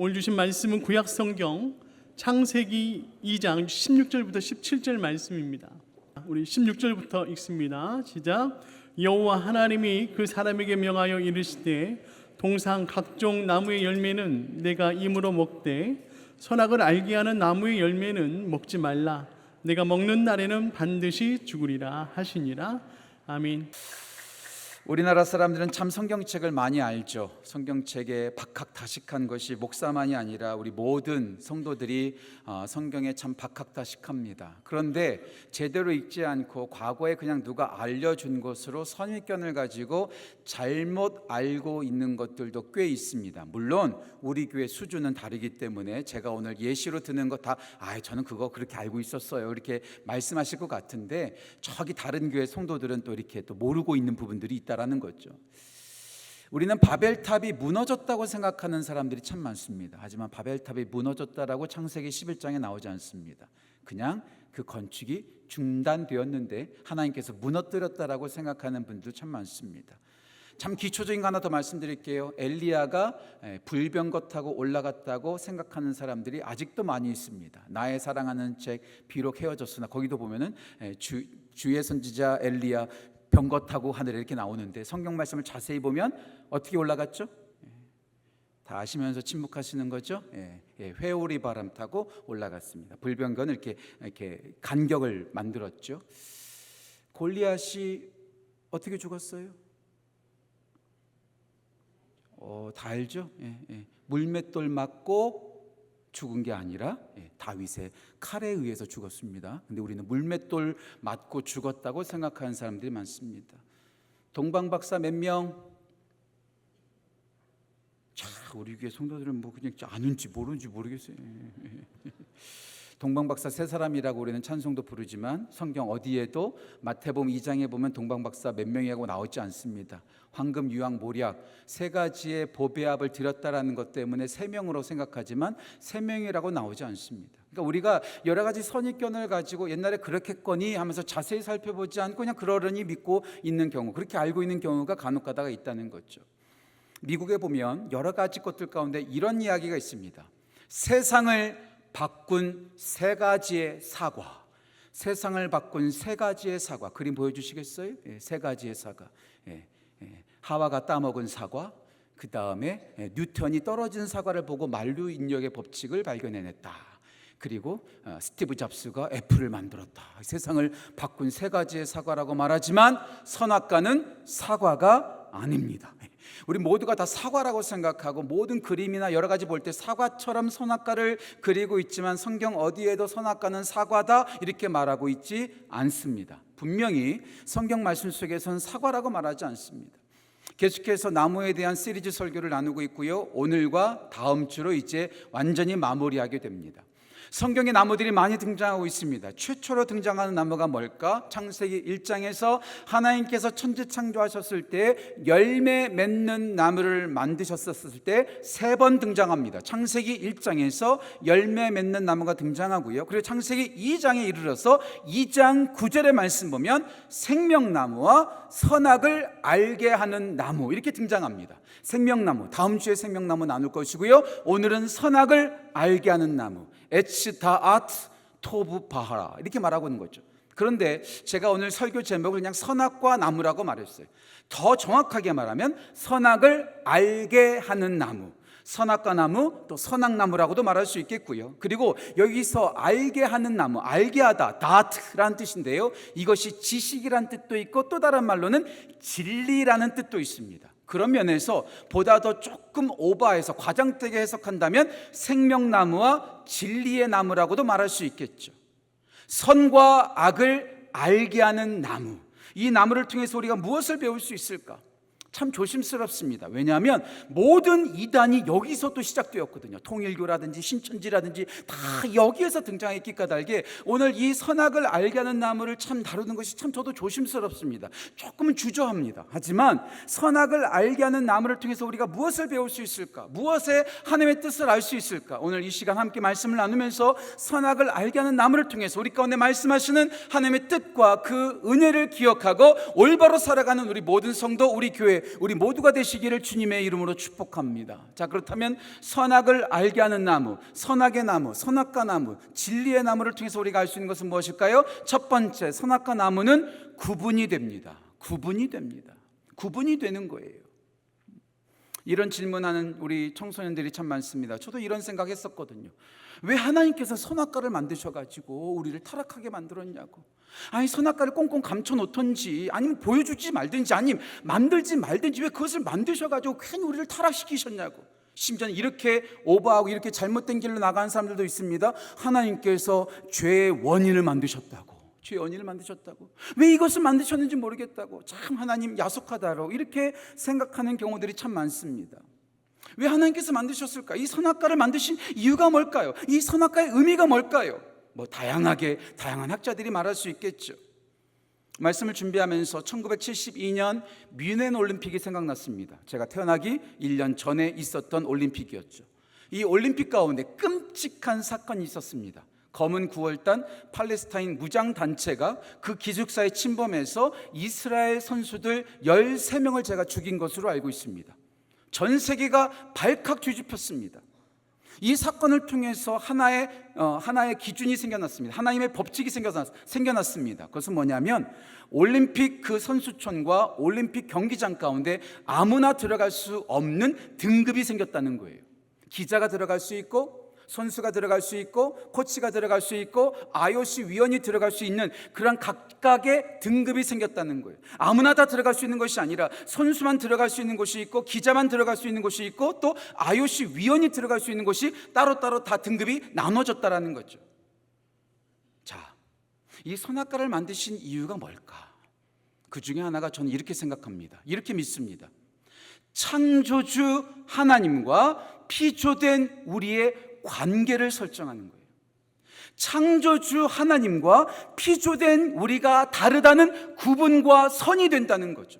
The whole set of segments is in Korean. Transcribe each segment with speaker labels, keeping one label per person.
Speaker 1: 오늘 주신 말씀은 구약 성경 창세기 2장 16절부터 17절 말씀입니다. 우리 16절부터 읽습니다. 시작. 여호와 하나님이 그 사람에게 명하여 이르시되 동상 각종 나무의 열매는 내가 임으로 먹되 선악을 알게 하는 나무의 열매는 먹지 말라. 내가 먹는 날에는 반드시 죽으리라 하시니라. 아멘.
Speaker 2: 우리나라 사람들은 참 성경책을 많이 알죠. 성경책에 박학다식한 것이 목사만이 아니라 우리 모든 성도들이 성경에 참 박학다식합니다. 그런데 제대로 읽지 않고 과거에 그냥 누가 알려준 것으로 선입견을 가지고 잘못 알고 있는 것들도 꽤 있습니다. 물론 우리 교회 수준은 다르기 때문에 제가 오늘 예시로 드는 거 다 저는 그거 그렇게 알고 있었어요 이렇게 말씀하실 것 같은데, 저기 다른 교회 성도들은 또 이렇게 또 모르고 있는 부분들이 있다라는 거죠. 우리는 바벨탑이 무너졌다고 생각하는 사람들이 참 많습니다. 하지만 바벨탑이 무너졌다라고 창세기 11장에 나오지 않습니다. 그냥 그 건축이 중단되었는데 하나님께서 무너뜨렸다라고 생각하는 분들 참 많습니다. 참 기초적인 거 하나 더 말씀드릴게요. 엘리야가 불병거 타고 올라갔다고 생각하는 사람들이 아직도 많이 있습니다. 나의 사랑하는 책 비록 헤어졌으나 거기도 보면은 주의 선지자 엘리야 병거 타고 하늘에 이렇게 나오는데, 성경 말씀을 자세히 보면 어떻게 올라갔죠? 다 아시면서 침묵하시는 거죠? 회오리 바람 타고 올라갔습니다. 불병거는 이렇게 간격을 만들었죠. 골리앗이 어떻게 죽었어요? 다 알죠? 물맷돌 맞고 죽은 게 아니라 다윗의 칼에 의해서 죽었습니다. 근데 우리는 물맷돌 맞고 죽었다고 생각하는 사람들이 많습니다. 동방박사 몇 명? 우리 교회 성도들은 뭐 그냥 아는지 모르는지 모르겠어요. 동방박사 세 사람이라고 우리는 찬송도 부르지만 성경 어디에도 마태복음 2장에 보면 동방박사 몇 명이라고 나오지 않습니다. 황금, 유황, 모략 세 가지의 보배합을 드렸다라는 것 때문에 세 명으로 생각하지만 세 명이라고 나오지 않습니다. 그러니까 우리가 여러 가지 선입견을 가지고 옛날에 그렇겠거니 하면서 자세히 살펴보지 않고 그냥 그러려니 믿고 있는 경우, 그렇게 알고 있는 경우가 간혹 가다가 있다는 거죠. 미국에 보면 여러 가지 것들 가운데 이런 이야기가 있습니다. 세상을 바꾼 세 가지의 사과. 세상을 바꾼 세 가지의 사과. 그림 보여주시겠어요? 세 가지의 사과. 하와가 따먹은 사과, 그 다음에 뉴턴이 떨어진 사과를 보고 만류인력의 법칙을 발견해냈다. 그리고 스티브 잡스가 애플을 만들었다. 세상을 바꾼 세 가지의 사과라고 말하지만 선악과는 사과가 아닙니다. 우리 모두가 다 사과라고 생각하고 모든 그림이나 여러 가지 볼 때 사과처럼 선악과를 그리고 있지만 성경 어디에도 선악과는 사과다 이렇게 말하고 있지 않습니다. 분명히 성경 말씀 속에서는 사과라고 말하지 않습니다. 계속해서 나무에 대한 시리즈 설교를 나누고 있고요. 오늘과 다음 주로 이제 완전히 마무리하게 됩니다. 성경에 나무들이 많이 등장하고 있습니다. 최초로 등장하는 나무가 뭘까? 창세기 1장에서 하나님께서 천지 창조하셨을 때 열매 맺는 나무를 만드셨을 때 세 번 등장합니다. 창세기 1장에서 열매 맺는 나무가 등장하고요. 그리고 창세기 2장에 이르러서 2장 9절의 말씀 보면 생명나무와 선악을 알게 하는 나무 이렇게 등장합니다. 생명나무, 다음 주에 생명나무 나눌 것이고요. 오늘은 선악을 알게 하는 나무, 에츠다아트 토브 바하라 이렇게 말하고 있는 거죠. 그런데 제가 오늘 설교 제목을 그냥 선악과 나무라고 말했어요. 더 정확하게 말하면 선악을 알게 하는 나무, 선악과 나무, 또 선악나무라고도 말할 수 있겠고요. 그리고 여기서 알게 하는 나무, 알게 하다, 다트라는 뜻인데요. 이것이 지식이라는 뜻도 있고 또 다른 말로는 진리라는 뜻도 있습니다. 그런 면에서 보다 더 조금 오버해서 과장되게 해석한다면 생명나무와 진리의 나무라고도 말할 수 있겠죠. 선과 악을 알게 하는 나무, 이 나무를 통해서 우리가 무엇을 배울 수 있을까? 참 조심스럽습니다. 왜냐하면 모든 이단이 여기서도 시작되었거든요. 통일교라든지 신천지라든지 다 여기에서 등장했기 까닭에 오늘 이 선악을 알게 하는 나무를 참 다루는 것이 참 저도 조심스럽습니다. 조금은 주저합니다. 하지만 선악을 알게 하는 나무를 통해서 우리가 무엇을 배울 수 있을까? 무엇에 하나님의 뜻을 알 수 있을까? 오늘 이 시간 함께 말씀을 나누면서 선악을 알게 하는 나무를 통해서 우리 가운데 말씀하시는 하나님의 뜻과 그 은혜를 기억하고 올바로 살아가는 우리 모든 성도, 우리 교회 우리 모두가 되시기를 주님의 이름으로 축복합니다. 자, 그렇다면 선악을 알게 하는 나무, 선악의 나무, 선악과 나무, 진리의 나무를 통해서 우리가 알 수 있는 것은 무엇일까요? 첫 번째, 선악과 나무는 구분이 됩니다. 구분이 됩니다. 구분이 되는 거예요. 이런 질문하는 우리 청소년들이 참 많습니다. 저도 이런 생각했었거든요. 왜 하나님께서 선악과를 만드셔가지고 우리를 타락하게 만들었냐고. 아니, 선악과를 꽁꽁 감춰놓던지 아니면 보여주지 말든지 아니면 만들지 말든지 왜 그것을 만드셔가지고 괜히 우리를 타락시키셨냐고. 심지어는 이렇게 오버하고 이렇게 잘못된 길로 나가는 사람들도 있습니다. 하나님께서 죄의 원인을 만드셨다고. 죄의 원인을 만드셨다고. 왜 이것을 만드셨는지 모르겠다고. 참 하나님 야속하다고 이렇게 생각하는 경우들이 참 많습니다. 왜 하나님께서 만드셨을까? 이 선악과를 만드신 이유가 뭘까요? 이 선악과의 의미가 뭘까요? 다양한 학자들이 말할 수 있겠죠. 말씀을 준비하면서 1972년 뮌헨 올림픽이 생각났습니다. 제가 태어나기 1년 전에 있었던 올림픽이었죠. 이 올림픽 가운데 끔찍한 사건이 있었습니다. 검은 9월달 팔레스타인 무장단체가 그 기숙사에 침범해서 이스라엘 선수들 13명을 제가 죽인 것으로 알고 있습니다. 전 세계가 발칵 뒤집혔습니다. 이 사건을 통해서 하나의 기준이 생겨났습니다. 하나님의 법칙이 생겨났습니다. 그것은 뭐냐면 올림픽 그 선수촌과 올림픽 경기장 가운데 아무나 들어갈 수 없는 등급이 생겼다는 거예요. 기자가 들어갈 수 있고 선수가 들어갈 수 있고 코치가 들어갈 수 있고 IOC 위원이 들어갈 수 있는 그런 각각의 등급이 생겼다는 거예요. 아무나 다 들어갈 수 있는 것이 아니라 선수만 들어갈 수 있는 곳이 있고 기자만 들어갈 수 있는 곳이 있고 또 IOC 위원이 들어갈 수 있는 곳이 따로따로 다 등급이 나눠졌다라는 거죠. 자, 이 선악과를 만드신 이유가 뭘까? 그 중에 하나가 저는 이렇게 생각합니다. 이렇게 믿습니다. 창조주 하나님과 피조된 우리의 관계를 설정하는 거예요. 창조주 하나님과 피조된 우리가 다르다는 구분과 선이 된다는 거죠.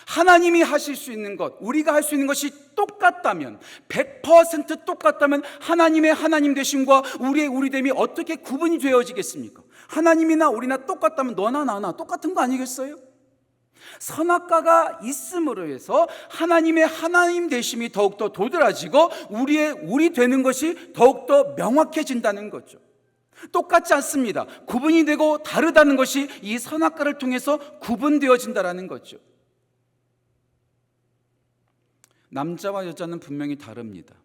Speaker 2: 하나님이 하실 수 있는 것, 우리가 할 수 있는 것이 똑같다면, 100% 똑같다면 하나님의 하나님 되심과 우리의 우리됨이 어떻게 구분이 되어지겠습니까? 하나님이나 우리나 똑같다면 너나 나나 똑같은 거 아니겠어요? 선악과가 있음으로 해서 하나님의 하나님 되심이 더욱더 도드라지고 우리 되는 것이 더욱더 명확해진다는 거죠. 똑같지 않습니다. 구분이 되고 다르다는 것이 이 선악과를 통해서 구분되어진다는 거죠. 남자와 여자는 분명히 다릅니다.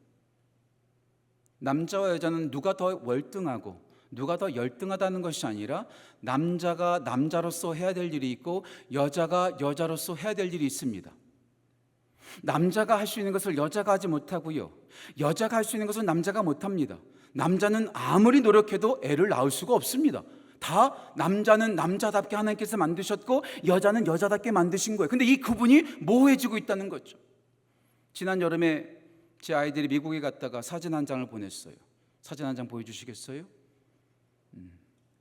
Speaker 2: 남자와 여자는 누가 더 월등하고 누가 더 열등하다는 것이 아니라 남자가 남자로서 해야 될 일이 있고 여자가 여자로서 해야 될 일이 있습니다. 남자가 할 수 있는 것을 여자가 하지 못하고요, 여자가 할 수 있는 것을 남자가 못합니다. 남자는 아무리 노력해도 애를 낳을 수가 없습니다. 다 남자는 남자답게 하나님께서 만드셨고 여자는 여자답게 만드신 거예요. 근데 이 구분이 모호해지고 있다는 거죠. 지난 여름에 제 아이들이 미국에 갔다가 사진 한 장을 보냈어요. 사진 한 장 보여주시겠어요?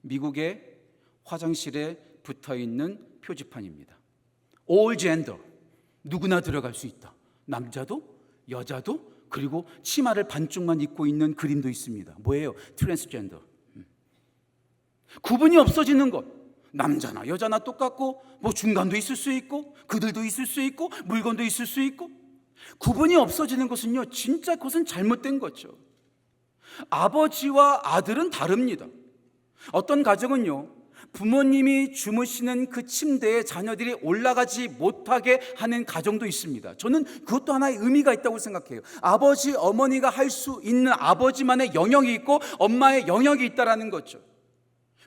Speaker 2: 미국의 화장실에 붙어있는 표지판입니다. All gender, 누구나 들어갈 수 있다. 남자도 여자도 그리고 치마를 반쪽만 입고 있는 그림도 있습니다. 뭐예요? 트랜스젠더. 구분이 없어지는 것. 남자나 여자나 똑같고 중간도 있을 수 있고 그들도 있을 수 있고 물건도 있을 수 있고 구분이 없어지는 것은요, 진짜 그것은 잘못된 거죠. 아버지와 아들은 다릅니다. 어떤 가정은요, 부모님이 주무시는 그 침대에 자녀들이 올라가지 못하게 하는 가정도 있습니다. 저는 그것도 하나의 의미가 있다고 생각해요. 아버지, 어머니가 할 수 있는 아버지만의 영역이 있고 엄마의 영역이 있다는 거죠.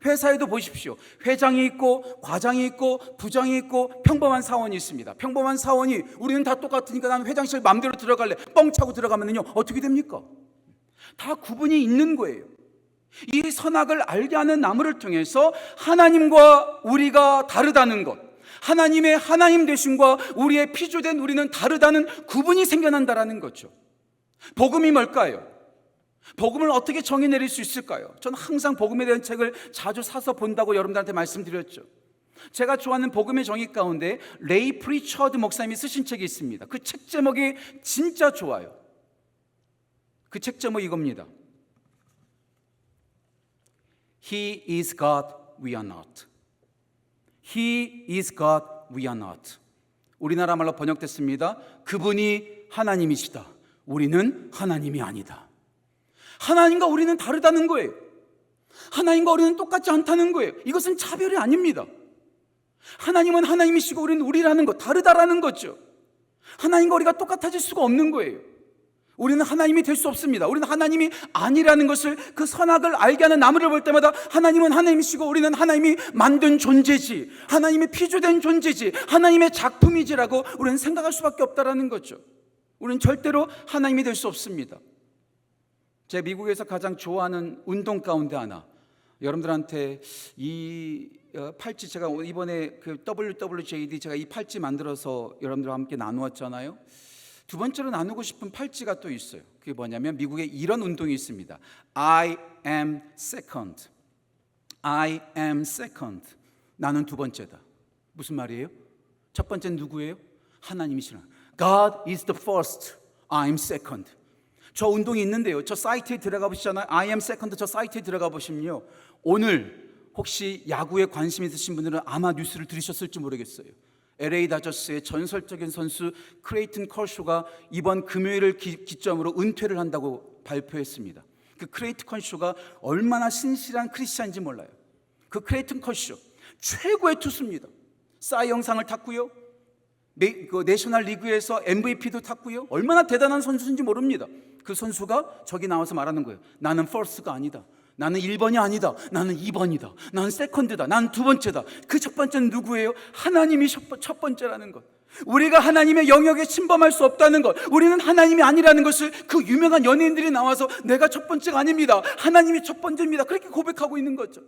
Speaker 2: 회사에도 보십시오. 회장이 있고 과장이 있고 부장이 있고 평범한 사원이 있습니다. 평범한 사원이 우리는 다 똑같으니까 나는 회장실 마음대로 들어갈래, 뻥 차고 들어가면요 어떻게 됩니까? 다 구분이 있는 거예요. 이 선악을 알게 하는 나무를 통해서 하나님과 우리가 다르다는 것, 하나님의 하나님 되심과 우리의 피조된 우리는 다르다는 구분이 생겨난다는 거죠. 복음이 뭘까요? 복음을 어떻게 정의 내릴 수 있을까요? 저는 항상 복음에 대한 책을 자주 사서 본다고 여러분들한테 말씀드렸죠. 제가 좋아하는 복음의 정의 가운데 레이 프리처드 목사님이 쓰신 책이 있습니다. 그 책 제목이 진짜 좋아요. 그 책 제목이 이겁니다. He is God, we are not. He is God, we are not. 우리나라 말로 번역됐습니다. 그분이 하나님이시다. 우리는 하나님이 아니다. 하나님과 우리는 다르다는 거예요. 하나님과 우리는 똑같지 않다는 거예요. 이것은 차별이 아닙니다. 하나님은 하나님이시고 우리는 우리라는 것, 다르다라는 거죠. 하나님과 우리가 똑같아질 수가 없는 거예요. 우리는 하나님이 될 수 없습니다. 우리는 하나님이 아니라는 것을, 그 선악을 알게 하는 나무를 볼 때마다 하나님은 하나님이시고 우리는 하나님이 만든 존재지, 하나님이 피조된 존재지, 하나님의 작품이지라고 우리는 생각할 수밖에 없다라는 거죠. 우리는 절대로 하나님이 될 수 없습니다. 제가 미국에서 가장 좋아하는 운동 가운데 하나, 여러분들한테 이 팔찌, 제가 이번에 그 WWJD 제가 이 팔찌 만들어서 여러분들과 함께 나누었잖아요. 두 번째로 나누고 싶은 팔찌가 또 있어요. 그게 뭐냐면 미국에 이런 운동이 있습니다. I am second. I am second. 나는 두 번째다. 무슨 말이에요? 첫 번째는 누구예요? 하나님이시라. God is the first. I am second. 저 운동이 있는데요. 저 사이트에 들어가 보시잖아요. I am second. 저 사이트에 들어가 보시면요. 오늘 혹시 야구에 관심 있으신 분들은 아마 뉴스를 들으셨을지 모르겠어요. LA 다저스의 전설적인 선수 크레이튼 컬쇼가 이번 금요일을 기점으로 은퇴를 한다고 발표했습니다. 그 크레이튼 컬쇼가 얼마나 신실한 크리스찬인지 몰라요. 그 크레이튼 컬쇼 최고의 투수입니다. 사이 영상을 탔고요. 그 내셔널 리그에서 MVP도 탔고요. 얼마나 대단한 선수인지 모릅니다. 그 선수가 저기 나와서 말하는 거예요. 나는 퍼스트가 아니다. 나는 1번이 아니다. 나는 2번이다. 나는 세컨드다. 나는 두 번째다. 그 첫 번째는 누구예요? 하나님이 첫 번째라는 것. 우리가 하나님의 영역에 침범할 수 없다는 것, 우리는 하나님이 아니라는 것을 그 유명한 연예인들이 나와서 내가 첫 번째가 아닙니다. 하나님이 첫 번째입니다. 그렇게 고백하고 있는 거죠.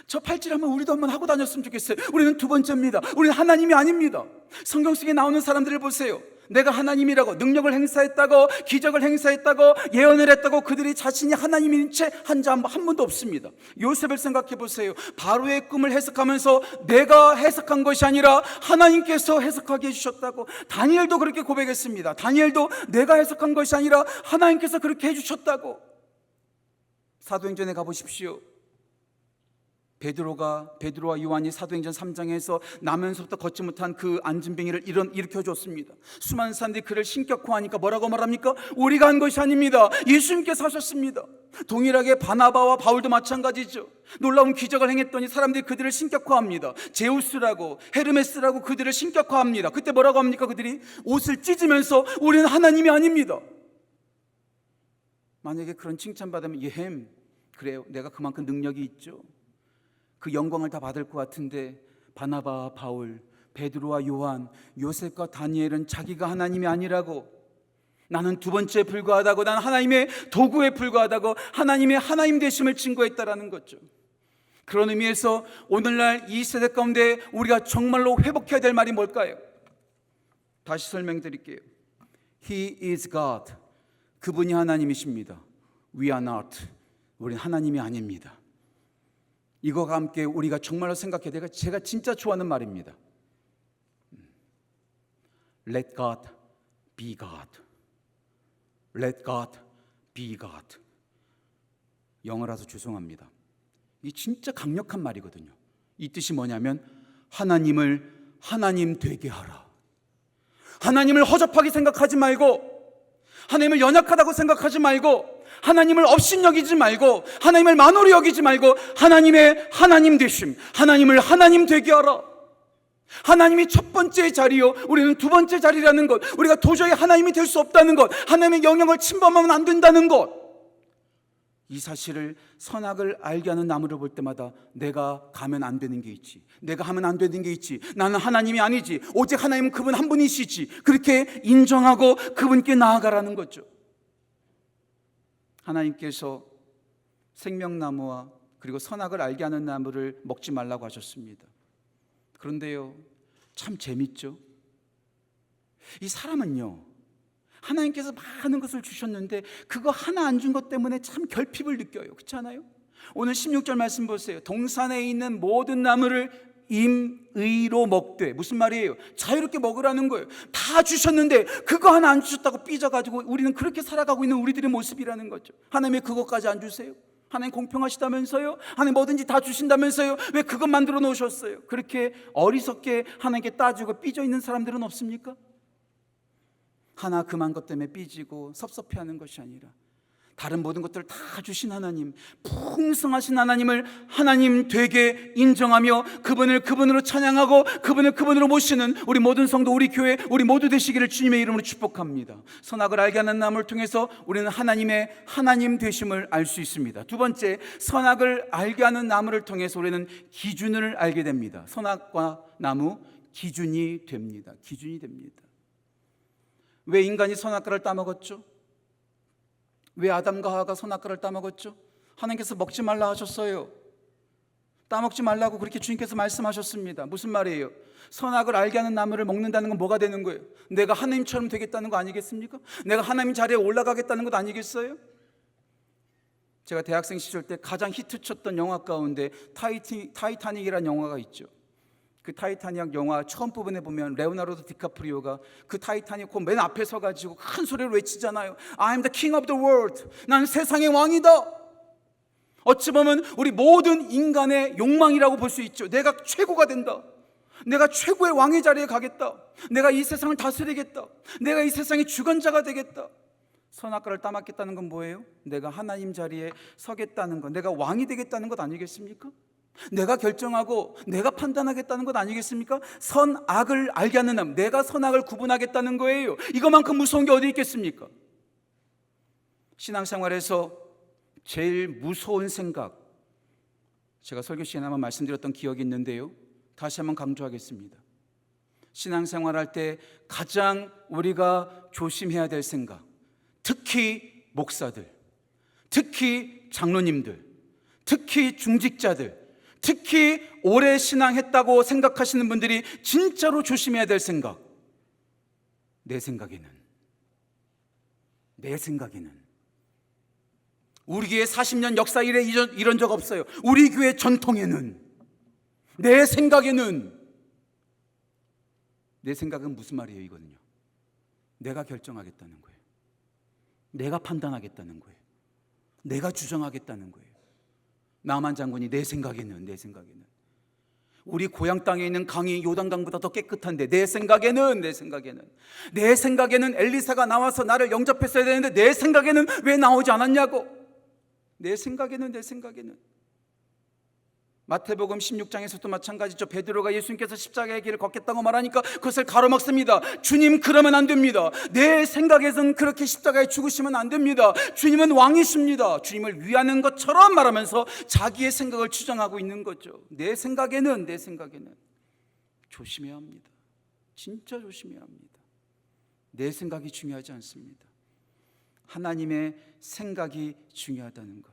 Speaker 2: 저 팔찌를 한번 우리도 한번 하고 다녔으면 좋겠어요. 우리는 두 번째입니다. 우리는 하나님이 아닙니다. 성경 속에 나오는 사람들을 보세요. 내가 하나님이라고 능력을 행사했다고, 기적을 행사했다고, 예언을 했다고 그들이 자신이 하나님인 채 한 자 한 번도 없습니다. 요셉을 생각해 보세요. 바로의 꿈을 해석하면서 내가 해석한 것이 아니라 하나님께서 해석하게 해주셨다고. 다니엘도 그렇게 고백했습니다. 다니엘도 내가 해석한 것이 아니라 하나님께서 그렇게 해주셨다고. 사도행전에 가보십시오. 베드로와 요한이 사도행전 3장에서 나면서부터 걷지 못한 그 안진뱅이를 일으켜 줬습니다. 수많은 사람들이 그를 신격화하니까 뭐라고 말합니까? 우리가 한 것이 아닙니다. 예수님께서 하셨습니다. 동일하게 바나바와 바울도 마찬가지죠. 놀라운 기적을 행했더니 사람들이 그들을 신격화합니다. 제우스라고 헤르메스라고 그들을 신격화합니다. 그때 뭐라고 합니까? 그들이 옷을 찢으면서 우리는 하나님이 아닙니다. 만약에 그런 칭찬받으면 그래요, 내가 그만큼 능력이 있죠. 그 영광을 다 받을 것 같은데 바나바와 바울, 베드로와 요한, 요셉과 다니엘은 자기가 하나님이 아니라고, 나는 두 번째에 불과하다고, 나는 하나님의 도구에 불과하다고 하나님의 하나님 되심을 증거했다라는 거죠. 그런 의미에서 오늘날 이 세대 가운데 우리가 정말로 회복해야 될 말이 뭘까요? 다시 설명드릴게요. He is God. 그분이 하나님이십니다. We are not. 우리는 하나님이 아닙니다. 이거와 함께 우리가 정말로 생각해야 돼요. 제가 진짜 좋아하는 말입니다. Let God be God. Let God be God. 영어라서 죄송합니다. 이 진짜 강력한 말이거든요. 이 뜻이 뭐냐면 하나님을 하나님 되게 하라. 하나님을 허접하게 생각하지 말고, 하나님을 연약하다고 생각하지 말고, 하나님을 업신여기지 말고, 하나님을 만홀히 여기지 말고, 하나님의 하나님 되심, 하나님을 하나님 되게 하라. 하나님이 첫 번째 자리요, 우리는 두 번째 자리라는 것, 우리가 도저히 하나님이 될 수 없다는 것, 하나님의 영역을 침범하면 안 된다는 것, 이 사실을, 선악을 알게 하는 나무를 볼 때마다 내가 가면 안 되는 게 있지, 내가 하면 안 되는 게 있지, 나는 하나님이 아니지, 오직 하나님은 그분 한 분이시지, 그렇게 인정하고 그분께 나아가라는 거죠. 하나님께서 생명나무와 그리고 선악을 알게 하는 나무를 먹지 말라고 하셨습니다. 그런데요, 참 재밌죠. 이 사람은요, 하나님께서 많은 것을 주셨는데 그거 하나 안 준 것 때문에 참 결핍을 느껴요. 그렇지 않아요? 오늘 16절 말씀 보세요. 동산에 있는 모든 나무를 임의로 먹되, 무슨 말이에요? 자유롭게 먹으라는 거예요. 다 주셨는데 그거 하나 안 주셨다고 삐져가지고 우리는 그렇게 살아가고 있는 우리들의 모습이라는 거죠. 하나님이 그것까지 안 주세요? 하나님 공평하시다면서요? 하나님 뭐든지 다 주신다면서요? 왜 그것 만들어 놓으셨어요? 그렇게 어리석게 하나님께 따지고 삐져 있는 사람들은 없습니까? 하나 그만 것 때문에 삐지고 섭섭해하는 것이 아니라 다른 모든 것들을 다 주신 하나님, 풍성하신 하나님을 하나님 되게 인정하며 그분을 그분으로 찬양하고 그분을 그분으로 모시는 우리 모든 성도, 우리 교회, 우리 모두 되시기를 주님의 이름으로 축복합니다. 선악을 알게 하는 나무를 통해서 우리는 하나님의 하나님 되심을 알 수 있습니다. 두 번째, 선악을 알게 하는 나무를 통해서 우리는 기준을 알게 됩니다. 선악과 나무, 기준이 됩니다. 기준이 됩니다. 왜 인간이 선악과를 따먹었죠? 왜 아담과 하와가 선악과를 따먹었죠? 하나님께서 먹지 말라 하셨어요. 따먹지 말라고 그렇게 주님께서 말씀하셨습니다. 무슨 말이에요? 선악을 알게 하는 나무를 먹는다는 건 뭐가 되는 거예요? 내가 하나님처럼 되겠다는 거 아니겠습니까? 내가 하나님 자리에 올라가겠다는 것 아니겠어요? 제가 대학생 시절 때 가장 히트쳤던 영화 가운데 타이타닉이라는 영화가 있죠. 그 타이타닉 영화 처음 부분에 보면 레오나르도 디카프리오가 그 타이타닉 맨 앞에 서가지고 큰 소리로 외치잖아요. I'm the king of the world. 난 세상의 왕이다. 어찌 보면 우리 모든 인간의 욕망이라고 볼 수 있죠. 내가 최고가 된다. 내가 최고의 왕의 자리에 가겠다. 내가 이 세상을 다스리겠다. 내가 이 세상의 주관자가 되겠다. 선악과를 따먹겠다는 건 뭐예요? 내가 하나님 자리에 서겠다는 것, 내가 왕이 되겠다는 것 아니겠습니까? 내가 결정하고 내가 판단하겠다는 것 아니겠습니까? 선악을 알게 하는 남, 내가 선악을 구분하겠다는 거예요. 이것만큼 무서운 게 어디 있겠습니까? 신앙생활에서 제일 무서운 생각, 제가 설교 시간에 한번 말씀드렸던 기억이 있는데요, 다시 한번 강조하겠습니다. 신앙생활할 때 가장 우리가 조심해야 될 생각, 특히 목사들, 특히 장로님들, 특히 중직자들, 특히 오래 신앙했다고 생각하시는 분들이 진짜로 조심해야 될 생각, 내 생각에는 우리 교회 40년 역사 이래 이런 적 없어요. 우리 교회 전통에는, 내 생각은 무슨 말이에요? 이거는요, 내가 결정하겠다는 거예요. 내가 판단하겠다는 거예요. 내가 주장하겠다는 거예요. 나만 장군이 내 생각에는 우리 고향 땅에 있는 강이 요단강보다 더 깨끗한데 내 생각에는 엘리사가 나와서 나를 영접했어야 되는데 내 생각에는 왜 나오지 않았냐고. 내 생각에는 마태복음 16장에서도 마찬가지죠. 베드로가 예수님께서 십자가의 길을 걷겠다고 말하니까 그것을 가로막습니다. 주님, 그러면 안 됩니다. 내 생각에선 그렇게 십자가에 죽으시면 안 됩니다. 주님은 왕이십니다. 주님을 위하는 것처럼 말하면서 자기의 생각을 주장하고 있는 거죠. 내 생각에는 조심해야 합니다. 진짜 조심해야 합니다. 내 생각이 중요하지 않습니다. 하나님의 생각이 중요하다는 것.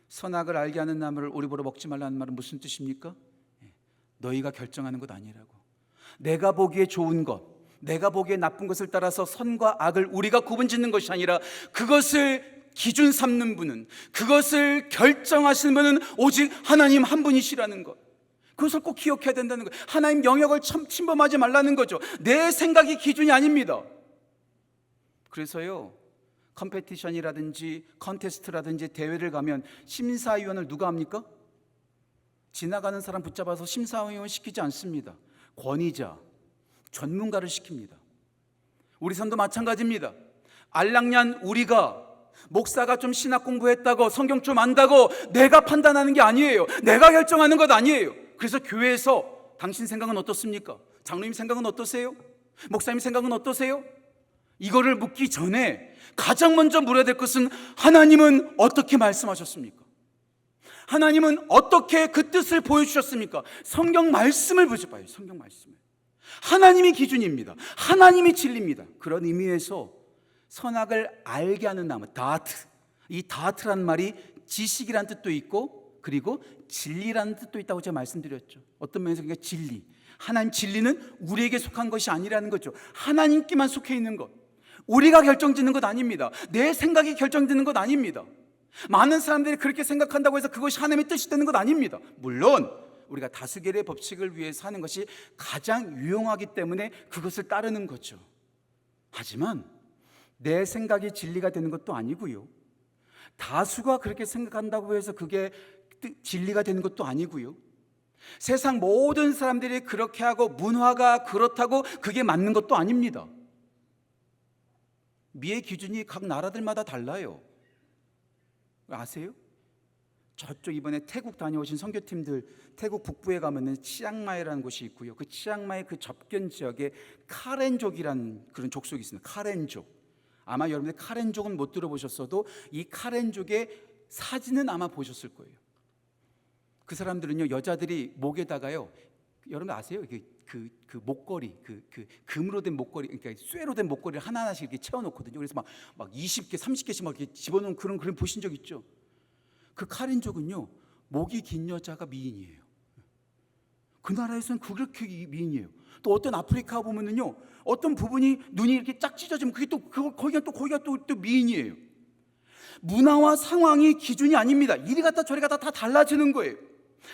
Speaker 2: 선악을 알게 하는 나무를 우리 보러 먹지 말라는 말은 무슨 뜻입니까? 너희가 결정하는 것 아니라고. 내가 보기에 좋은 것, 내가 보기에 나쁜 것을 따라서 선과 악을 우리가 구분짓는 것이 아니라 그것을 기준 삼는 분은, 그것을 결정하시는 분은 오직 하나님 한 분이시라는 것. 그것을 꼭 기억해야 된다는 거예요. 하나님 영역을 침범하지 말라는 거죠. 내 생각이 기준이 아닙니다. 그래서요, 컴페티션이라든지 컨테스트라든지 대회를 가면 심사위원을 누가 합니까? 지나가는 사람 붙잡아서 심사위원 시키지 않습니다. 권위자, 전문가를 시킵니다. 우리 선도 마찬가지입니다. 알랑냥 우리가 목사가 좀 신학 공부했다고, 성경 좀 안다고 내가 판단하는 게 아니에요. 내가 결정하는 것 아니에요. 그래서 교회에서 당신 생각은 어떻습니까? 장로님 생각은 어떠세요? 목사님 생각은 어떠세요? 이거를 묻기 전에 가장 먼저 물어야 될 것은 하나님은 어떻게 말씀하셨습니까? 하나님은 어떻게 그 뜻을 보여주셨습니까? 성경 말씀을 보셔 봐요. 성경 말씀을. 하나님이 기준입니다. 하나님이 진리입니다. 그런 의미에서 선악을 알게 하는 나무, 다트. 이 다트란 말이 지식이란 뜻도 있고 그리고 진리라는 뜻도 있다고 제가 말씀드렸죠. 어떤 면에서 그러니까 진리. 하나님 진리는 우리에게 속한 것이 아니라는 거죠. 하나님께만 속해 있는 것. 우리가 결정짓는 것 아닙니다. 내 생각이 결정짓는 것 아닙니다. 많은 사람들이 그렇게 생각한다고 해서 그것이 하나님의 뜻이 되는 것 아닙니다. 물론 우리가 다수결의 법칙을 위해서 하는 것이 가장 유용하기 때문에 그것을 따르는 거죠. 하지만 내 생각이 진리가 되는 것도 아니고요, 다수가 그렇게 생각한다고 해서 그게 진리가 되는 것도 아니고요. 세상 모든 사람들이 그렇게 하고 문화가 그렇다고 그게 맞는 것도 아닙니다. 미의 기준이 각 나라들마다 달라요. 아세요? 저쪽 이번에 태국 다녀오신 선교팀들, 태국 북부에 가면은 치앙마이라는 곳이 있고요. 그 치앙마이 그 접견 지역에 카렌족이라는 그런 족속이 있습니다. 카렌족. 아마 여러분들 카렌족은 못 들어보셨어도 이 카렌족의 사진은 아마 보셨을 거예요. 그 사람들은요, 여자들이 목에다가요, 여러분 아세요? 그 목걸이, 금으로 된 목걸이, 그러니까 쇠로 된 목걸이를 하나하나씩 이렇게 채워놓거든요. 그래서 막 20개, 30개씩 막 이렇게 집어넣은 그런 보신 적 있죠? 그 카렌족은요, 목이 긴 여자가 미인이에요. 그 나라에서는 그렇게 미인이에요. 또 어떤 아프리카 보면은요, 어떤 부분이 눈이 이렇게 짝 찢어지면 그게 또 거기가 또 미인이에요. 문화와 상황이 기준이 아닙니다. 이리 갔다 저리 갔다 다 달라지는 거예요.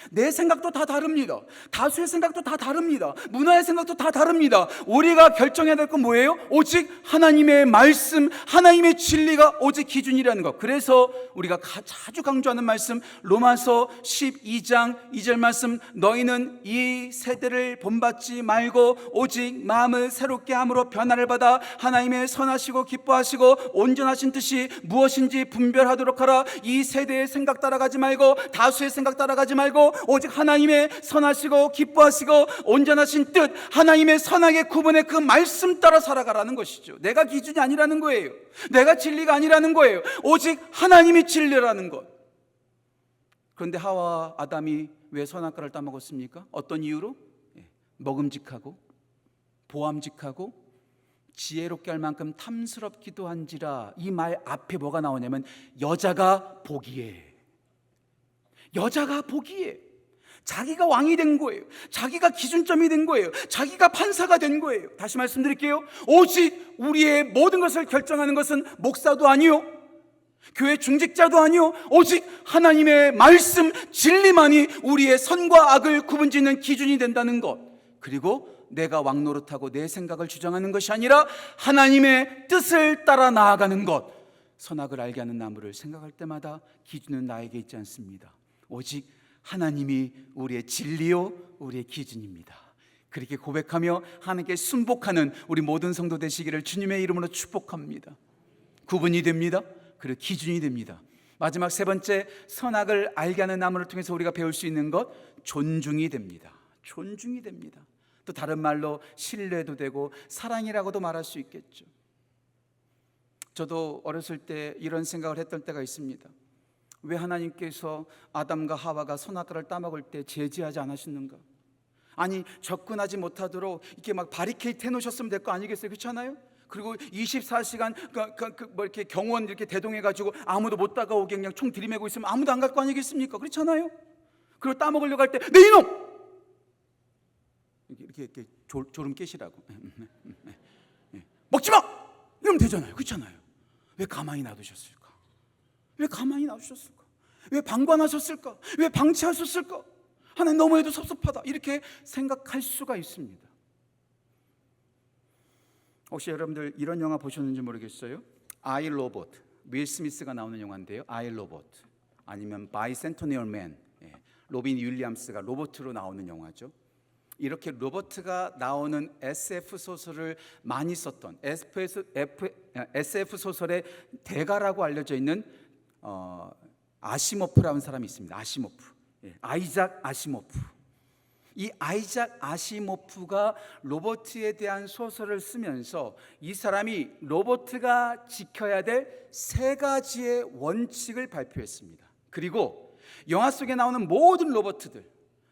Speaker 2: 내 생각도 다 다릅니다. 다수의 생각도 다 다릅니다. 문화의 생각도 다 다릅니다. 우리가 결정해야 될 건 뭐예요? 오직 하나님의 말씀, 하나님의 진리가 오직 기준이라는 것. 그래서 우리가 자주 강조하는 말씀, 로마서 12장 2절 말씀, 너희는 이 세대를 본받지 말고 오직 마음을 새롭게 함으로 변화를 받아 하나님의 선하시고 기뻐하시고 온전하신 뜻이 무엇인지 분별하도록 하라. 이 세대의 생각 따라가지 말고, 다수의 생각 따라가지 말고 오직 하나님의 선하시고 기뻐하시고 온전하신 뜻, 하나님의 선하게 구분의 그 말씀 따라 살아가라는 것이죠. 내가 기준이 아니라는 거예요. 내가 진리가 아니라는 거예요. 오직 하나님이 진리라는 것. 그런데 하와와 아담이 왜 선악과를 따먹었습니까? 어떤 이유로? 먹음직하고 보암직하고 지혜롭게 할 만큼 탐스럽기도 한지라. 이 말 앞에 뭐가 나오냐면 여자가 보기에, 여자가 보기에 자기가 왕이 된 거예요. 자기가 기준점이 된 거예요. 자기가 판사가 된 거예요. 다시 말씀드릴게요. 오직 우리의 모든 것을 결정하는 것은 목사도 아니요, 교회 중직자도 아니요, 오직 하나님의 말씀, 진리만이 우리의 선과 악을 구분짓는 기준이 된다는 것. 그리고 내가 왕 노릇하고 내 생각을 주장하는 것이 아니라 하나님의 뜻을 따라 나아가는 것. 선악을 알게 하는 나무를 생각할 때마다 기준은 나에게 있지 않습니다. 오직 하나님이 우리의 진리요, 우리의 기준입니다. 그렇게 고백하며 하나님께 순복하는 우리 모든 성도 되시기를 주님의 이름으로 축복합니다. 구분이 됩니다. 그리고 기준이 됩니다. 마지막 세 번째, 선악을 알게 하는 나무를 통해서 우리가 배울 수 있는 것, 존중이 됩니다. 존중이 됩니다. 또 다른 말로 신뢰도 되고 사랑이라고도 말할 수 있겠죠. 저도 어렸을 때 이런 생각을 했던 때가 있습니다. 왜 하나님께서 아담과 하와가 선악과를 따먹을 때 제지하지 않으셨는가? 아니, 접근하지 못하도록 이렇게 막 바리케이트 해놓으셨으면 될 거 아니겠어요? 그렇잖아요? 그리고 24시간 뭐 이렇게 경원 이렇게 대동해가지고 아무도 못 다가오게 그냥 총 들이매고 있으면 아무도 안 갈 거 아니겠습니까? 그렇잖아요? 그리고 따먹으려고 할 때 내 이놈! 이렇게 졸음 깨시라고 먹지 마! 이러면 되잖아요. 그렇잖아요? 왜 가만히 놔두셨을까? 왜 가만히 놔두셨을까? 왜 방관하셨을까? 왜 방치하셨을까? 하나님 너무해도 섭섭하다, 이렇게 생각할 수가 있습니다. 혹시 여러분들 이런 영화 보셨는지 모르겠어요. 아이 로봇, 윌 스미스가 나오는 영화인데요. 아이 로봇, 아니면 바이센토니얼 맨, 로빈 윌리엄스가 로봇으로 나오는 영화죠. 이렇게 로버트가 나오는 SF 소설을 많이 썼던 SF 소설의 대가라고 알려져 있는 아시모프라는 사람이 있습니다. 아시모프, 아이작 아시모프. 이 아이작 아시모프가 로버트에 대한 소설을 쓰면서 이 사람이 로버트가 지켜야 될 세 가지의 원칙을 발표했습니다. 그리고 영화 속에 나오는 모든 로버트들,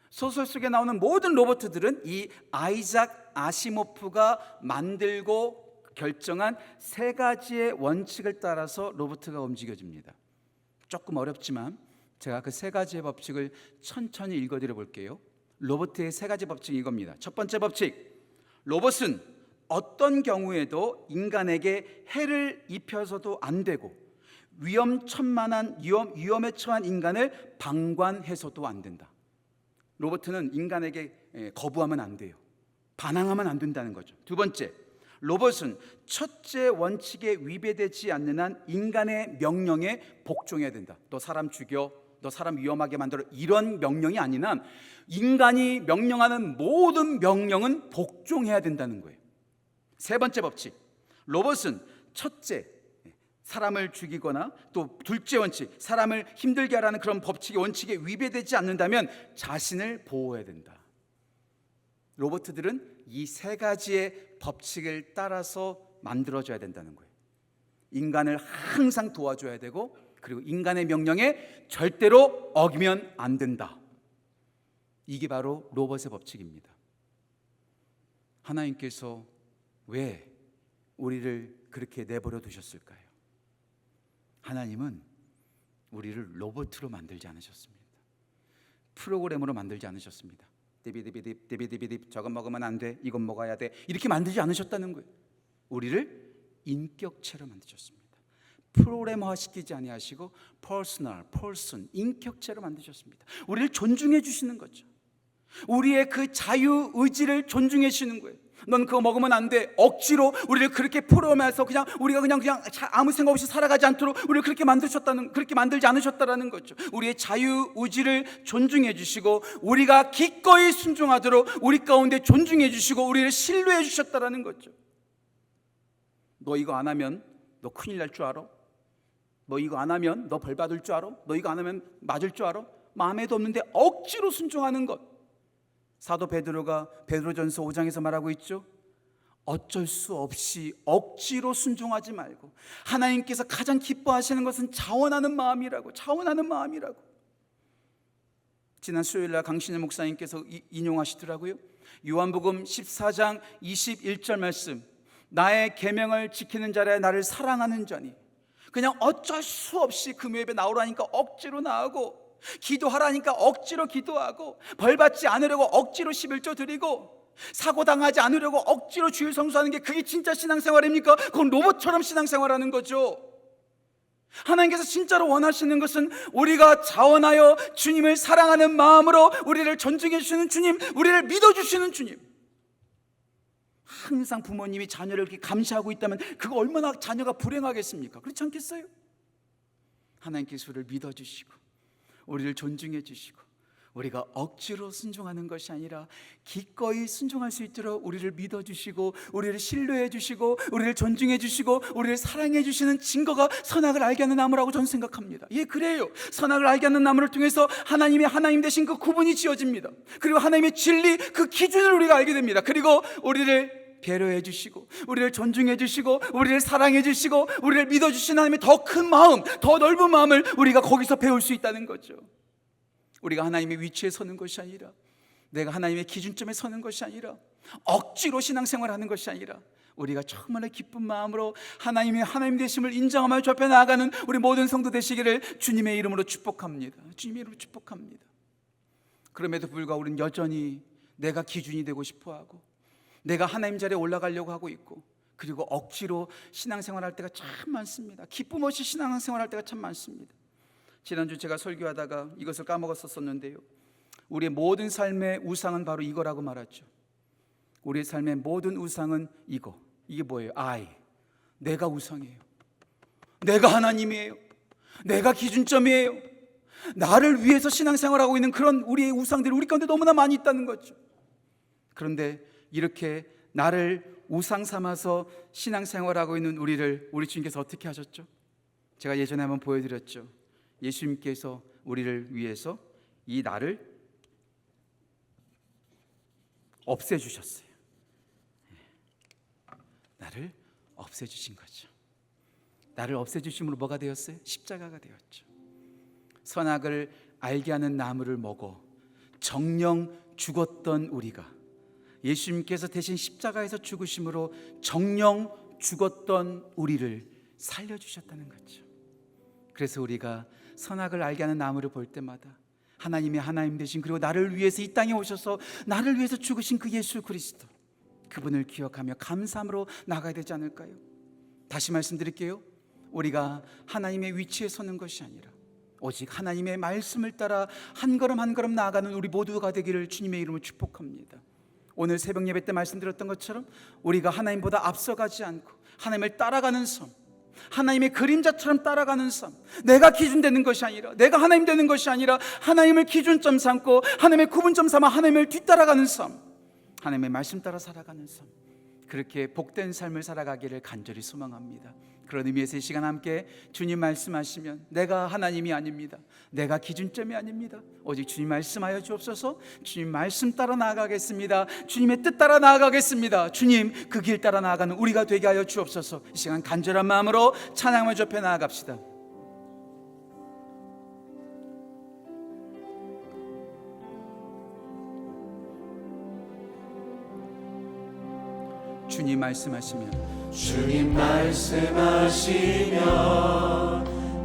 Speaker 2: 소설 속에 나오는 모든 로버트들은 이 아이작 아시모프가 만들고 결정한 세 가지의 원칙을 따라서 로버트가 움직여집니다. 조금 어렵지만 제가 그 세 가지의 법칙을 천천히 읽어드려 볼게요. 로버트의 세 가지 법칙이 이겁니다. 첫 번째 법칙, 로봇은 어떤 경우에도 인간에게 해를 입혀서도 안 되고 위험에 처한 인간을 방관해서도 안 된다. 로봇은 인간에게 거부하면 안 돼요. 반항하면 안 된다는 거죠. 두 번째, 로봇은 첫째 원칙에 위배되지 않는 한 인간의 명령에 복종해야 된다. 너 사람 죽여, 너 사람 위험하게 만들어, 이런 명령이 아닌 한 인간이 명령하는 모든 명령은 복종해야 된다는 거예요. 세 번째 법칙, 로봇은 첫째, 사람을 죽이거나 또 둘째 원칙, 사람을 힘들게 하라는 그런 법칙의 원칙에 위배되지 않는다면 자신을 보호해야 된다. 로봇들은 이 세 가지의 법칙을 따라서 만들어져야 된다는 거예요. 인간을 항상 도와줘야 되고, 그리고 인간의 명령에 절대로 어기면 안 된다. 이게 바로 로봇의 법칙입니다. 하나님께서 왜 우리를 그렇게 내버려 두셨을까요? 하나님은 우리를 로봇으로 만들지 않으셨습니다. 프로그램으로 만들지 않으셨습니다. 디비디비딥 저건 먹으면 안 돼, 이건 먹어야 돼, 이렇게 만들지 않으셨다는 거예요. 우리를 인격체로 만드셨습니다. 프로그램화 시키지 아니하시고 퍼슨, 인격체로 만드셨습니다. 우리를 존중해 주시는 거죠. 우리의 그 자유 의지를 존중해 주시는 거예요. 넌 그거 먹으면 안 돼, 억지로 우리를 그렇게 프로그램해서 그냥 우리가 그냥 아무 생각 없이 살아가지 않도록 우리를 그렇게 만들지 않으셨다라는 거죠. 우리의 자유 의지를 존중해 주시고 우리가 기꺼이 순종하도록 우리 가운데 존중해 주시고 우리를 신뢰해 주셨다라는 거죠. 너 이거 안 하면 너 큰일 날 줄 알아? 너 이거 안 하면 너 벌 받을 줄 알아? 너 이거 안 하면 맞을 줄 알아? 마음에도 없는데 억지로 순종하는 것. 사도 베드로가 베드로전서 5장에서 말하고 있죠. 어쩔 수 없이 억지로 순종하지 말고 하나님께서 가장 기뻐하시는 것은 자원하는 마음이라고. 지난 수요일날 강신일 목사님께서 인용하시더라고요. 요한복음 14장 21절 말씀, 나의 계명을 지키는 자라 나를 사랑하는 자니. 그냥 어쩔 수 없이 금요일에 나오라니까 억지로 나오고, 기도하라니까 억지로 기도하고, 벌받지 않으려고 억지로 11조 드리고, 사고당하지 않으려고 억지로 주일 성수하는 게 그게 진짜 신앙생활입니까? 그건 로봇처럼 신앙생활하는 거죠. 하나님께서 진짜로 원하시는 것은 우리가 자원하여 주님을 사랑하는 마음으로 우리를 존중해 주시는 주님, 우리를 믿어주시는 주님. 항상 부모님이 자녀를 이렇게 감시하고 있다면 그거 얼마나 자녀가 불행하겠습니까? 그렇지 않겠어요? 하나님께서 우리를 믿어주시고 우리를 존중해 주시고 우리가 억지로 순종하는 것이 아니라 기꺼이 순종할 수 있도록 우리를 믿어주시고 우리를 신뢰해 주시고 우리를 존중해 주시고 우리를 사랑해 주시는 증거가 선악을 알게 하는 나무라고 저는 생각합니다. 예, 그래요. 선악을 알게 하는 나무를 통해서 하나님이 하나님 되신 그 구분이 지어집니다. 그리고 하나님의 진리, 그 기준을 우리가 알게 됩니다. 그리고 우리를 배려해 주시고 우리를 존중해 주시고 우리를 사랑해 주시고 우리를 믿어 주시는 하나님의 더 큰 마음, 더 넓은 마음을 우리가 거기서 배울 수 있다는 거죠. 우리가 하나님의 위치에 서는 것이 아니라, 내가 하나님의 기준점에 서는 것이 아니라, 억지로 신앙생활하는 것이 아니라 우리가 정말로 기쁜 마음으로 하나님의 하나님 되심을 인정하며 좁혀 나아가는 우리 모든 성도 되시기를 주님의 이름으로 축복합니다. 주님의 이름으로 축복합니다. 그럼에도 불구하고 우리는 여전히 내가 기준이 되고 싶어하고 내가 하나님 자리에 올라가려고 하고 있고, 그리고 억지로 신앙생활할 때가 참 많습니다. 기쁨 없이 신앙생활할 때가 참 많습니다. 지난주 제가 설교하다가 이것을 까먹었었는데요, 우리의 모든 삶의 우상은 바로 이거라고 말하죠. 우리의 삶의 모든 우상은 이게 뭐예요? 내가 우상이에요. 내가 하나님이에요. 내가 기준점이에요. 나를 위해서 신앙생활하고 있는 그런 우리의 우상들이 우리 가운데 너무나 많이 있다는 거죠. 그런데 이렇게 나를 우상 삼아서 신앙생활하고 있는 우리 주님께서 어떻게 하셨죠? 제가 예전에 한번 보여드렸죠. 예수님께서 우리를 위해서 이 나를 없애주셨어요. 나를 없애주신 거죠. 나를 없애주심으로 뭐가 되었어요? 십자가가 되었죠. 선악을 알게 하는 나무를 먹어 정령 죽었던 우리가 예수님께서 대신 십자가에서 죽으심으로 정령 죽었던 우리를 살려주셨다는 거죠. 그래서 우리가 선악을 알게 하는 나무를 볼 때마다 하나님의 하나님 되신, 그리고 나를 위해서 이 땅에 오셔서 나를 위해서 죽으신 그 예수 그리스도, 그분을 기억하며 감사함으로 나가야 되지 않을까요? 다시 말씀드릴게요. 우리가 하나님의 위치에 서는 것이 아니라 오직 하나님의 말씀을 따라 한 걸음 한 걸음 나아가는 우리 모두가 되기를 주님의 이름으로 축복합니다. 오늘 새벽 예배 때 말씀드렸던 것처럼 우리가 하나님보다 앞서가지 않고 하나님을 따라가는 삶, 하나님의 그림자처럼 따라가는 삶, 내가 기준 되는 것이 아니라, 내가 하나님 되는 것이 아니라 하나님을 기준점 삼고 하나님의 구분점 삼아 하나님을 뒤따라가는 삶, 하나님의 말씀 따라 살아가는 삶, 그렇게 복된 삶을 살아가기를 간절히 소망합니다. 그런 의미에서 이 시간 함께 주님 말씀하시면 내가 하나님이 아닙니다, 내가 기준점이 아닙니다, 오직 주님 말씀하여 주옵소서. 주님 말씀 따라 나아가겠습니다. 주님의 뜻 따라 나아가겠습니다. 주님 그 길 따라 나아가는 우리가 되게 하여 주옵소서. 이 시간 간절한 마음으로 찬양을 접해 나아갑시다. 주님 말씀하시면
Speaker 3: 주님 말씀하시면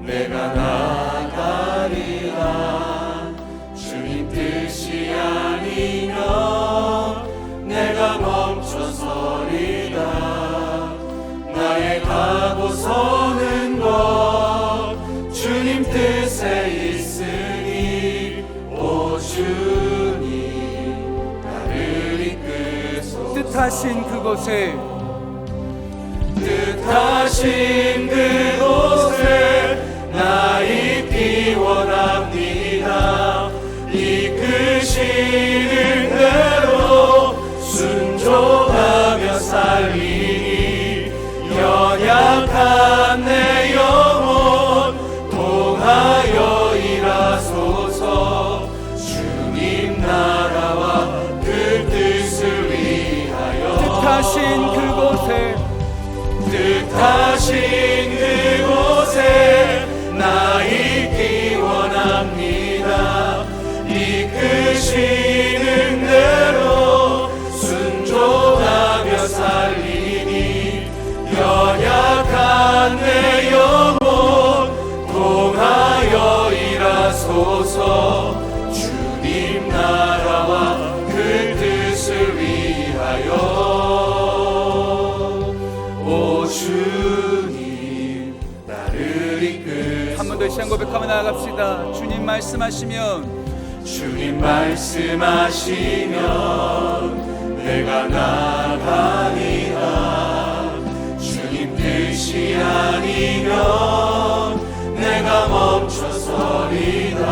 Speaker 3: 내가 나아가리라. 주님 뜻이 아니면 내가 멈춰서리라. 나의 가고 서는 것 주님 뜻에 있으니 오 주님 나를 이끄소서.
Speaker 2: 뜻하신 그곳에
Speaker 3: 뜻하신 그곳에 나 있기 원합니다. 이끄시는 대로 순종하며 살리니 연약한 내 영혼 통하여 일하소서. 주님 나라와 그 뜻을 위하여
Speaker 2: 뜻하신 그곳에
Speaker 3: 뜻하신 그곳에 나 있기 원합니다. 이끄시는 대로 순종하며 살리니 연약한 내 영혼 통하여 일하소서. 주님 나라와 그 뜻을 위하여 주님 나를 이끄소서.
Speaker 2: 한 번 더 시간 고백하며 나아갑시다. 주님 말씀하시면
Speaker 3: 주님 말씀하시면 내가 나아가리라. 주님 뜻이 아니면 내가 멈춰서리라.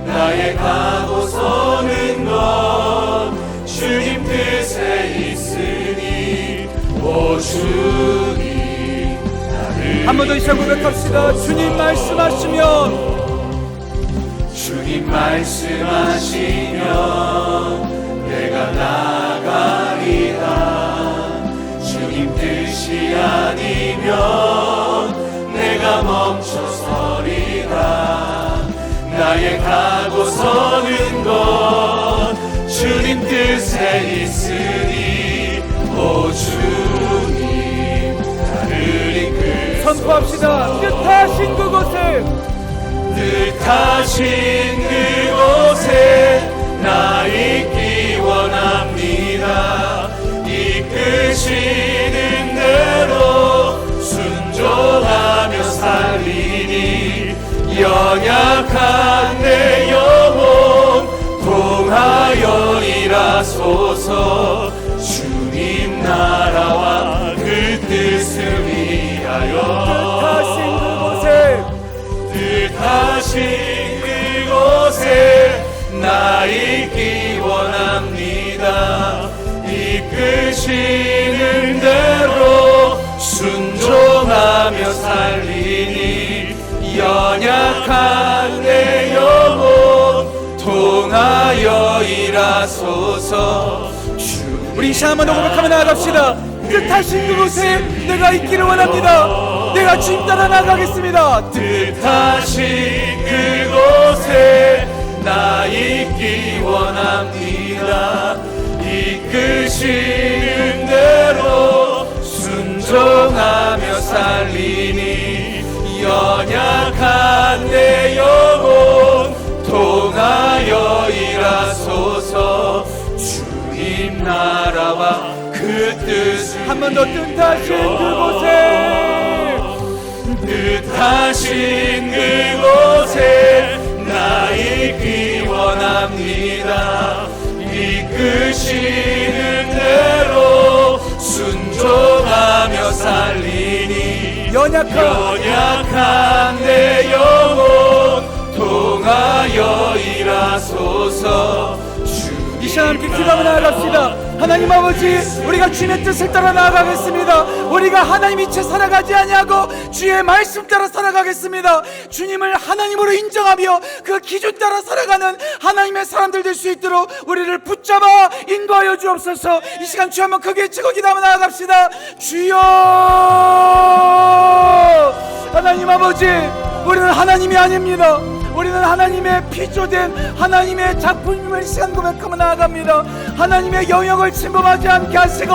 Speaker 3: 나의 가고 서는 것 주님 뜻에 있으니 오 주님 나를
Speaker 2: 한 번 더 이 시간 고백합시다. 주님 말씀하시면
Speaker 3: 주님 말씀하시면 내가 나아가리라. 주님 뜻이 아니면 내가 멈춰서리라. 나의 가고 서는 것 주님 뜻에 있으니 오 주님 나를 이끌소서.
Speaker 2: 선포합시다. 뜻하신 그곳에
Speaker 3: 뜻하신 그곳에 나 있기 원합니다. 이끄시는 대로 순종하며 살리니 연약한 내 영혼 통하여 일하소서. 주님 나라와 그 뜻을 위하여 뜻하신 그곳에 나 있기 원합니다. 이끄시는 대로 순종하며 살리니 연약한 내 영혼 통하여 일하소서.
Speaker 2: 우리 샤먼 고백하며 나아갑시다. 뜻하신 그곳에 내가 있기를 원합니다. 내가 주님 따라 나가겠습니다.
Speaker 3: 뜻하신 그곳에 나 있기 원합니다. 이끄시는 대로 순종하며 살리니 연약한 내 영혼 통하여 일하소서. 주님 나라와 그 뜻을
Speaker 2: 한 번 더 뜻하신 그곳에
Speaker 3: 뜻하신 그곳에 나 있기 원합니다. 이끄시는 대로 순종하며 살리니 연약한 내 영혼 통하여 일하소서.
Speaker 2: 이 시간 함께 기도하며 나아갑시다. 하나님 아버지, 우리가 주님의 뜻을 따라 나아가겠습니다. 우리가 하나님 이채 살아가지 아니하고 주의 말씀 따라 살아가겠습니다. 주님을 하나님으로 인정하며 그 기준 따라 살아가는 하나님의 사람들 될 수 있도록 우리를 붙잡아 인도하여 주옵소서. 이 시간 주 한번 크게 치고 기도하며 나아갑시다. 주여, 하나님 아버지, 우리는 하나님이 아닙니다. 우리는 하나님의 피조된 하나님의 작품임을 시간 고백하며 나아갑니다. 하나님의 영역을 침범하지 않게 하시고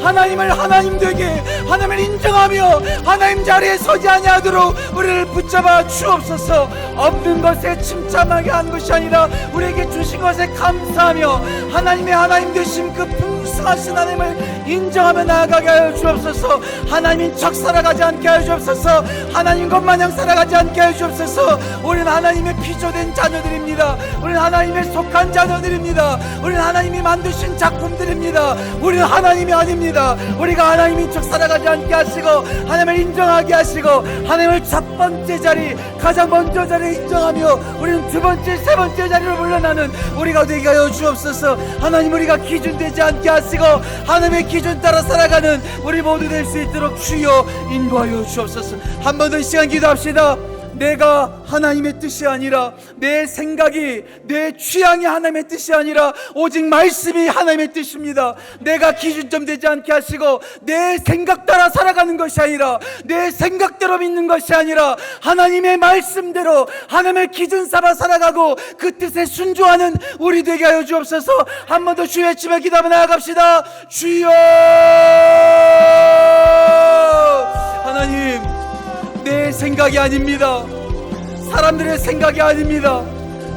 Speaker 2: 하나님을 하나님 되게, 하나님을 인정하며 하나님 자리에 서지 아니하도록 우리를 붙잡아 주옵소서. 없는 것에 침참하게 한 것이 아니라 우리에게 주신 것에 감사하며 하나님의 하나님 되심 그 풍성하신 하나님을 인정하며 나아가게 하여 주옵소서. 하나님인 척 살아가지 않게 하여 주옵소서. 하나님 것 마냥 살아가지 않게 하여 주옵소서. 우리는 하나님의 피조된 자녀들입니다. 우리는 하나님의 속한 자녀들입니다. 우리는 하나님이 만드신 작품들입니다. 우리는 하나님이 아닙니다. 우리가 하나님인 척 살아가지 않게 하시고 하나님을 인정하게 하시고 하나님을 첫 번째 자리, 가장 먼저 자리에 인정하며 우리는 두 번째, 세 번째 자리로 물러나는 우리가 되게 하여 주옵소서. 하나님, 우리가 기준되지 않게 하시고 하나님의 기준 따라 살아가는 우리 모두 될 수 있도록 주여 인도하여 주옵소서. 한 번 더 이 시간 기도합시다. 내가 하나님의 뜻이 아니라, 내 생각이, 내 취향이 하나님의 뜻이 아니라 오직 말씀이 하나님의 뜻입니다. 내가 기준점 되지 않게 하시고 내 생각 따라 살아가는 것이 아니라, 내 생각대로 믿는 것이 아니라 하나님의 말씀대로 하나님의 기준 삼아 살아가고 그 뜻에 순종하는 우리 되게 하여 주옵소서. 한 번 더 주의 외치며 기도하며 나아갑시다. 주여, 하나님, 내 생각이 아닙니다. 사람들의 생각이 아닙니다.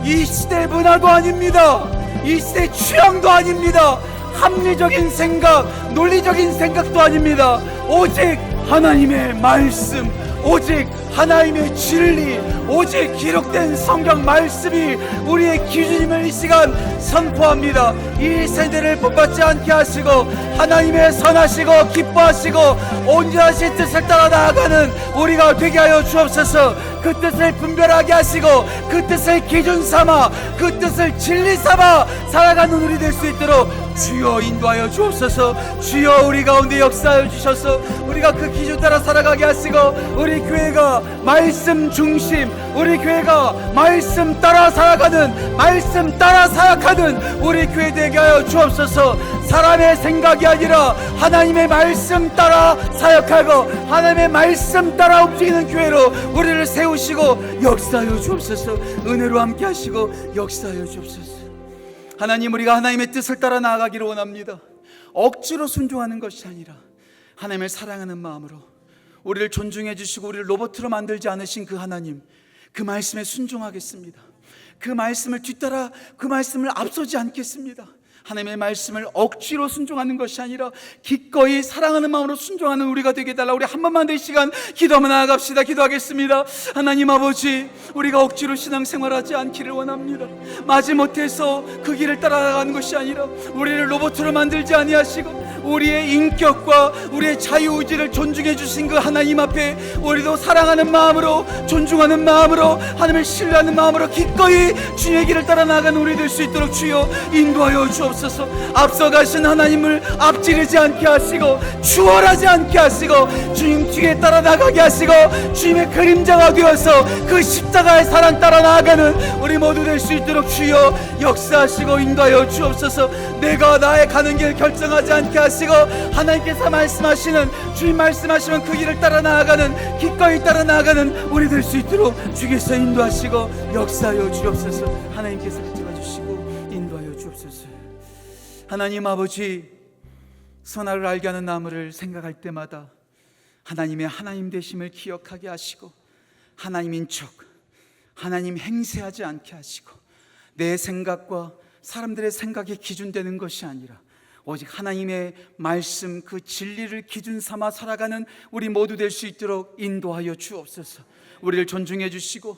Speaker 2: 이 시대의 문화도 아닙니다. 이 시대의 취향도 아닙니다. 합리적인 생각, 논리적인 생각도 아닙니다. 오직 하나님의 말씀, 오직 하나님의 진리, 오직 기록된 성경 말씀이 우리의 기준임을 이 시간 선포합니다. 이 세대를 본받지 않게 하시고 하나님의 선하시고 기뻐하시고 온전하신 뜻을 따라 나아가는 우리가 되게 하여 주옵소서. 그 뜻을 분별하게 하시고 그 뜻을 기준 삼아, 그 뜻을 진리 삼아 살아가는 우리 될 수 있도록 주여 인도하여 주옵소서. 주여, 우리 가운데 역사하여 주셔서 우리가 그 기준 따라 살아가게 하시고 우리 교회가 말씀 중심, 우리 교회가 말씀 따라 살아가는, 말씀 따라 사역하는 우리 교회 되게 하여 주옵소서. 사람의 생각이 아니라 하나님의 말씀 따라 사역하고 하나님의 말씀 따라 움직이는 교회로 우리를 세우시고 역사하여 주옵소서. 은혜로 함께 하시고 역사하여 주옵소서. 하나님, 우리가 하나님의 뜻을 따라 나아가기를 원합니다. 억지로 순종하는 것이 아니라 하나님을 사랑하는 마음으로, 우리를 존중해 주시고 우리를 로봇으로 만들지 않으신 그 하나님, 그 말씀에 순종하겠습니다. 그 말씀을 뒤따라, 그 말씀을 앞서지 않겠습니다. 하나님의 말씀을 억지로 순종하는 것이 아니라 기꺼이 사랑하는 마음으로 순종하는 우리가 되게 해달라. 우리 한 번만 더 이 시간 기도하며 나아갑시다. 기도하겠습니다. 하나님 아버지, 우리가 억지로 신앙생활하지 않기를 원합니다. 마지못해서 그 길을 따라가는 것이 아니라 우리를 로봇으로 만들지 아니하시고 우리의 인격과 우리의 자유의지를 존중해 주신 그 하나님 앞에 우리도 사랑하는 마음으로, 존중하는 마음으로, 하나님을 신뢰하는 마음으로 기꺼이 주님의 길을 따라 나가는 우리 될 수 있도록 주여 인도하여 주옵소서. 앞서가신 하나님을 앞지르지 않게 하시고 추월하지 않게 하시고 주님 뒤에 따라 나가게 하시고 주님의 그림자가 되어서 그 십자가의 사랑 따라 나아가는 우리 모두 될 수 있도록 주여 역사하시고 인도하여 주옵소서. 내가 나의 가는 길 결정하지 않게 하시고 하나님께서 말씀하시는, 주님 말씀하시면 그 길을 따라 나아가는, 기꺼이 따라 나아가는 우리 될 수 있도록 주께서 인도하시고 역사하여 주옵소서. 하나님께서 붙잡아 주시고 인도하여 주옵소서. 하나님 아버지, 선악을 알게 하는 나무를 생각할 때마다 하나님의 하나님 되심을 기억하게 하시고 하나님인 척, 하나님 행세하지 않게 하시고 내 생각과 사람들의 생각이 기준되는 것이 아니라 오직 하나님의 말씀, 그 진리를 기준 삼아 살아가는 우리 모두 될 수 있도록 인도하여 주옵소서. 우리를 존중해 주시고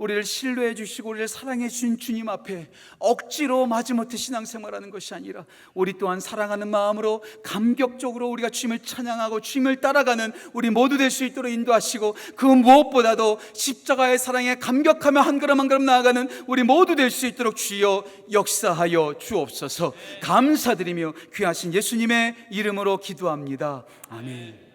Speaker 2: 우리를 신뢰해 주시고 우리를 사랑해 주신 주님 앞에 억지로 마지못해 신앙생활하는 것이 아니라 우리 또한 사랑하는 마음으로 감격적으로 우리가 주님을 찬양하고 주님을 따라가는 우리 모두 될 수 있도록 인도하시고, 그 무엇보다도 십자가의 사랑에 감격하며 한 걸음 한 걸음 나아가는 우리 모두 될 수 있도록 주여 역사하여 주옵소서. 감사드리며 귀하신 예수님의 이름으로 기도합니다. 아멘.